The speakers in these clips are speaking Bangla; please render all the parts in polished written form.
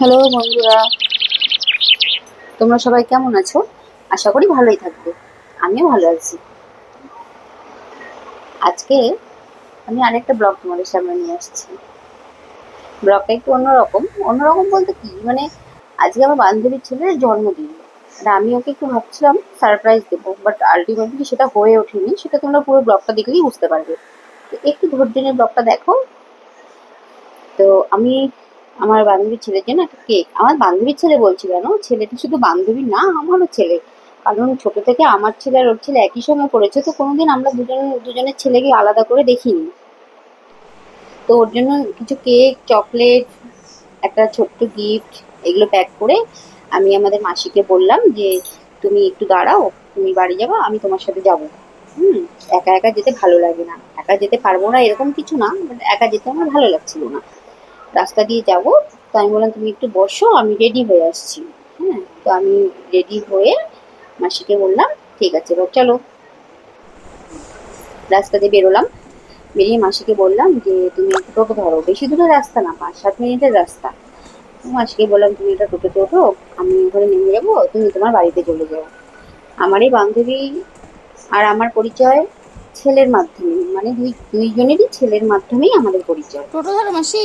হ্যালো বন্ধুরা, তোমরা সবাই কেমন আছো? আশা করি ভালোই থাকবে। আমিও ভালো আছি। আজকে আমি আরেকটা ব্লগ তোমাদের সামনে নিয়ে আসছি। ব্লগটা একটু অন্যরকম। অন্যরকম বলতে কি, আজকে আমার বান্ধবীর ছেলের জন্মদিন। আর আমি ওকে একটু ভাবছিলাম সারপ্রাইজ দেবো, বাট আলটিমেটলি সেটা হয়ে ওঠেনি। সেটা তোমরা পুরো ব্লগটা দেখলেই বুঝতে পারবে। তো একটু ধৈর্য নিয়ে ব্লগটা দেখো। তো আমি আমার বান্ধবীর ছেলের জন্য একটা কেক, আমার বান্ধবীর ছেলে বলছি কেন, ছেলেটা শুধু বান্ধবী না, আমারও ছেলে। কারণ ছোট থেকে আমার ছেলে আর ওর ছেলে একই সঙ্গে পড়েছে, তো কোনোদিন আমরা দুজনের ছেলেকে আলাদা করে দেখিনি। তো ওর জন্য কিছু কেক, চকলেট, একটা ছোট্ট গিফট, এগুলো প্যাক করে আমি আমাদের মাসিকে বললাম যে তুমি একটু দাঁড়াও, তুমি বাড়ি যাবা, আমি তোমার সাথে যাবো। হুম। একা একা যেতে ভালো লাগে না, একা যেতে পারবো না এরকম কিছু না, বাট একা যেতে আমার ভালো লাগছিল না। রাস্তা দিয়ে যাব। তো আমি বললাম তুমি একটু বসো, আমি রেডি হয়ে আসছি। হ্যাঁ, তো আমি রেডি হয়ে মাসিকে বললাম ঠিক আছে এবার চলো। রাস্তা দিয়ে বেরোলাম। বেরিয়ে মাসিকে বললাম যে তুমি একটু টোটো ধরো, বেশি দূরের রাস্তা না, 5-7 মিনিটের রাস্তা। তো মাসিকে বললাম তুমি একটা টোটোতে ওঠো, আমি ওখানে নেমে যাবো, তুমি তোমার বাড়িতে চলে যাও। আমার এই বান্ধবী আর আমার পরিচয় ছেলের মাধ্যমে, মানে দুইজনেরই ছেলের মাধ্যমেই আমাদের পরিচয়। টোটো ধরো মাসি।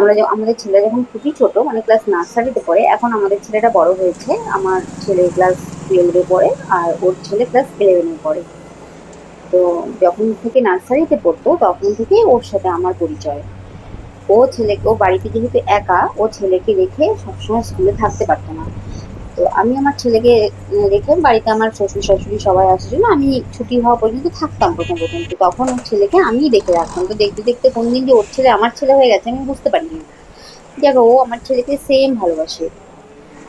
আমাদের ছেলে যখন খুবই ছোট, মানে ক্লাস নার্সারিতে পড়ে, এখন আমাদের ছেলেটা বড় হয়েছে। আমার ছেলে ক্লাস 12-এ পড়ে আর ওর ছেলে ক্লাস 11-এ পড়ে। তো যখন থেকে নার্সারিতে পড়তো তখন থেকে ওর সাথে আমার পরিচয়। ও বাড়িতে যেহেতু একা, ও ছেলেকে রেখে সবসময় স্কুলে থাকতে পারতো না। তো আমি আমার ছেলেকে রেখে বাড়িতে, আমার শ্বশুর শাশুড়ি সবাই আসার জন্য আমি ছুটি হওয়া পর্যন্ত থাকতাম প্রথম প্রথম। তো তখন ওর ছেলেকে আমিই দেখে রাখতাম। তো দেখতে দেখতে কোনদিন যে ওর ছেলে আমার ছেলে হয়ে গেছে আমি বুঝতে পারিনি। দেখো, ও আমার ছেলেকে সেম ভালোবাসে।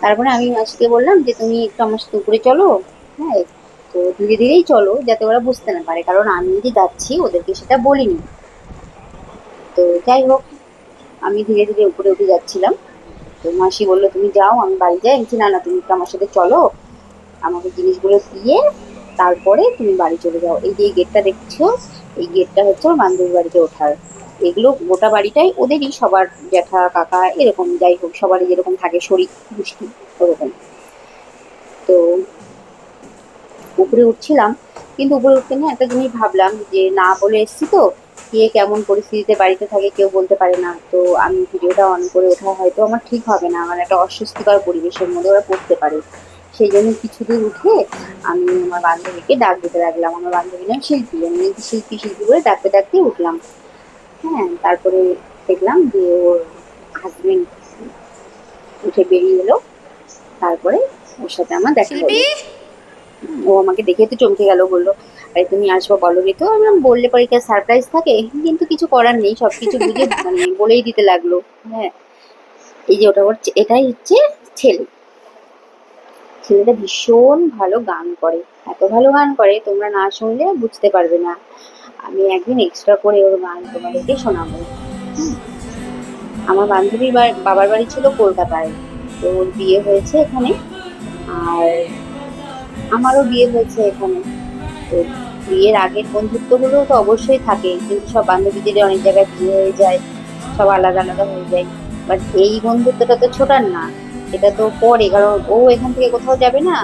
তারপরে আমি মাসিকে বললাম যে তুমি একটু আমার সাথে উপরে চলো। হ্যাঁ। তো ধীরে ধীরেই চলো, যাতে ওরা বুঝতে না পারে, কারণ আমি যে যাচ্ছি ওদেরকে সেটা বলিনি। তো যাই হোক, আমি ধীরে ধীরে উপরে উঠে যাচ্ছিলাম। তো মাসি বললো তুমি যাও, আমি বাড়ি যাই। আমি বলছি, না না, তুমি একটু আমার সাথে চলো, আমাকে জিনিসগুলো দিয়ে তারপরে তুমি বাড়ি চলে যাও। এই যে এই গেটটা দেখছো, এই গেটটা হচ্ছে আমার বান্ধবীর বাড়িতে ওঠার। এগুলো গোটা বাড়িটাই ওদেরই, সবার জ্যাঠা কাকা এরকম, যাই হোক সবারই যেরকম থাকে শরিক গোষ্ঠী, ওরকম। তো উপরে উঠছিলাম, কিন্তু উপরে উঠতে নিয়ে একটা জিনিস ভাবলাম যে না বলে এসছি তো, কে কেমন পরিস্থিতিতে বাড়িতে থাকে কেউ বলতে পারে না। তো আমি ভিডিওটা অন করে ওঠা হয়তো আমার ঠিক হবে না, আমার একটা অস্বস্তিকর পরিবেশের মধ্যে ওরা পড়তে পারে। সেই জন্য কিছু দূর উঠে আমি আমার বান্ধবীকে ডাক দিতে লাগলাম। আমার বান্ধবীর নাম শিল্পী, আমি শিল্পী শিল্পী করে ডাকতে ডাকতে উঠলাম। হ্যাঁ, তারপরে দেখলাম যে ওর হাজবেন্ড উঠে বেরিয়ে এলো। তারপরে ওর সাথে আমার দেখা শিল্পী। হলো। ও আমাকে দেখে তো চমকে গেল, বললো আরে তুমি আসবো বলোনি তো। আমি বললাম, বললে পরে কি সারপ্রাইজ থাকে, কিন্তু কিছু করার নেই, সবকিছু বুঝে বলেই দিতে লাগলো। হ্যাঁ। এই যে এটাই হচ্ছে ছেলে। ছেলেটা ভীষণ ভালো গান করে, এত ভালো গান করে তোমরা না শুনলে বুঝতে পারবে না। আমি একদিন এক্সট্রা করে ওর গান তোমাদেরকে শোনাবো। হুম। আমার বান্ধবীর বাবার বাড়ি ছিল কলকাতায়। তো ওর বিয়ে হয়েছে এখানে। আর আমারও বিয়ে হয়েছে এখানে। তো বিয়ের আগের বন্ধুত্বগুলো তো অবশ্যই থাকে, কিন্তু সব বান্ধবীদের অনেক জায়গায় বিয়ে হয়ে যায়, সব আলাদা আলাদা হয়ে যায়। বাট এই বন্ধুত্বটা তো ছোটার না, এটা তো পরে, কারণ ও এখান থেকে কোথাও যাবে না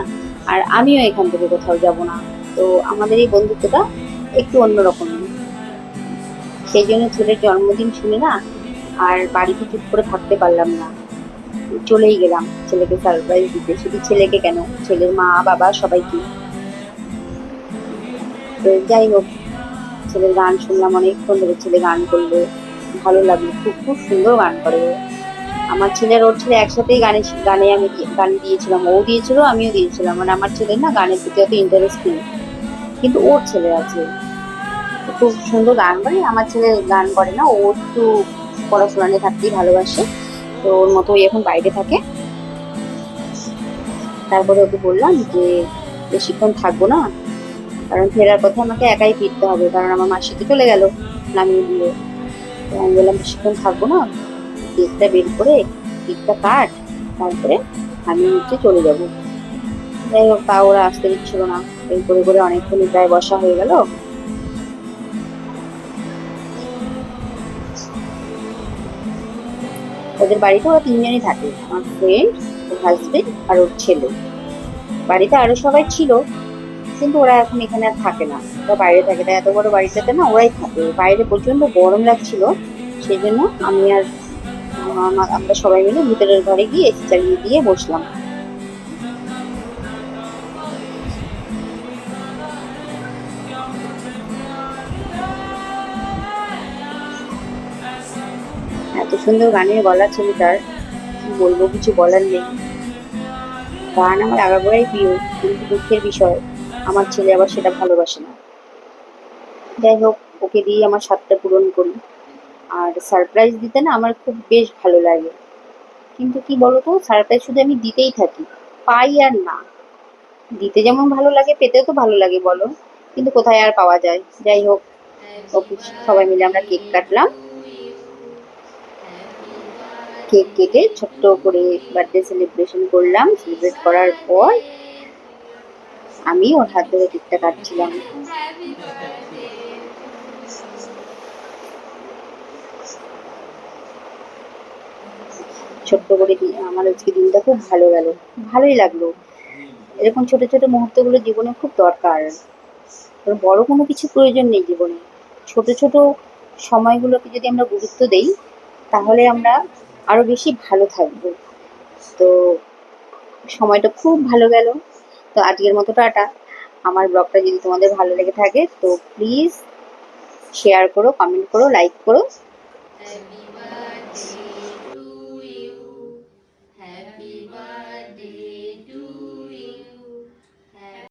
আর আমিও এখান থেকে কোথাও যাব না। তো আমাদের এই বন্ধুত্বটা একটু অন্যরকম। সেই জন্য ছেলের জন্মদিন শুনে না আর বাড়িতে চুপ করে থাকতে পারলাম না, চলেই গেলাম ছেলেকে সারপ্রাইজ দিতে। শুধু ছেলেকে কেন, ছেলের মা বাবা সবাইকে। তো যাই হোক, ছেলের গান শুনলাম অনেকক্ষণ ধরে, ছেলে গান করলো, ভালো লাগলো, খুব খুব সুন্দর গান করে ও। আমার ছেলে আর ওর ছেলে একসাথেই গানে আমি গান দিয়েছিলাম, ও দিয়েছিল আমিও দিয়েছিলাম। মানে আমার ছেলের না গানের প্রতি অত ইন্টারেস্ট নেই, কিন্তু ওর ছেলে আছে, ও খুব সুন্দর গান করে। আমার ছেলে গান করে না, ও একটু পড়াশোনা নিয়ে থাকতেই ভালোবাসে। তো ওর মতোই এখন বাইরে থাকে। তারপরে ওকে বললাম যে বেশিক্ষণ থাকবো না, কারণ ফেরার পথে আমাকে একাই ফিরতে হবে, কারণ আমার মাসি তো চলে গেল নামিয়ে দিয়ে। তো আমি বললাম বেশিক্ষণ থাকবো না, কেকটা বের করে কেকটা কাট, তারপরে আমি চলে যাব। যাই হোক, তা ওরা আসতে দিচ্ছিল না। এই করে করে অনেকক্ষণই প্রায় বসা হয়ে গেল। ওদের বাড়িতে ওরা তিনজনই থাকে, আমার ফ্রেন্ড, ওর হাজবেন্ড আর ওর ছেলে। বাড়িতে আরো সবাই ছিল, কিন্তু ওরা এখন এখানে আর থাকে না, ওরা বাইরে থাকে। তাই এত বড় বাড়িটাতে না ওরাই থাকে। বাইরে প্রচন্ড গরম লাগছিল, সেই জন্য আমি আর আমরা সবাই মিলে ভিতরের ঘরে গিয়ে এসি চালিয়ে দিয়ে বসলাম। এত সুন্দর গানের গলা ছেলেটার, কি বলবো, কিছু বলার নেই। গান আমার আগাগোড়াই প্রিয়, কিন্তু দুঃখের বিষয় আমার ছেলে আবার সেটা ভালোবাসে না। যাই হোক, ওকে দিয়ে আমার স্বাদটা পূরণ করি। আর সারপ্রাইজ দিতে না আমার খুব বেশ ভালো লাগে, কিন্তু কি বলতো, সারপ্রাইজ শুধু আমি দিতেই থাকি, পাই আর না। দিতে যেমন ভালো লাগে, পেতেও তো ভালো লাগে বলো, কিন্তু কোথায় আর পাওয়া যায়। যাই হোক, ওকে সবাই মিলে আমরা কেক কাটলাম। কেক কেটে ছোট্ট করে বার্থডে সেলিব্রেশন করলাম। সেলিব্রেট করার পর আমি ওর হাত ধরে কেকটা কাটছিলাম। ছোট্ট করে আমার আজকে দিনটা খুব ভালো গেল, ভালোই লাগলো। এরকম ছোট ছোট মুহূর্তগুলো জীবনে খুব দরকার। বড় কোনো কিছু প্রয়োজন নেই জীবনে, ছোট ছোট সময়গুলোকে যদি আমরা গুরুত্ব দেই, তাহলে আমরা আরো বেশি ভালো থাকবো। তো সময়টা খুব ভালো গেল। তো আজকের মতো টাটা। আমার ব্লগটা যদি তোমাদের ভালো লেগে থাকে তো প্লিজ শেয়ার করো, কমেন্ট করো, লাইক করো।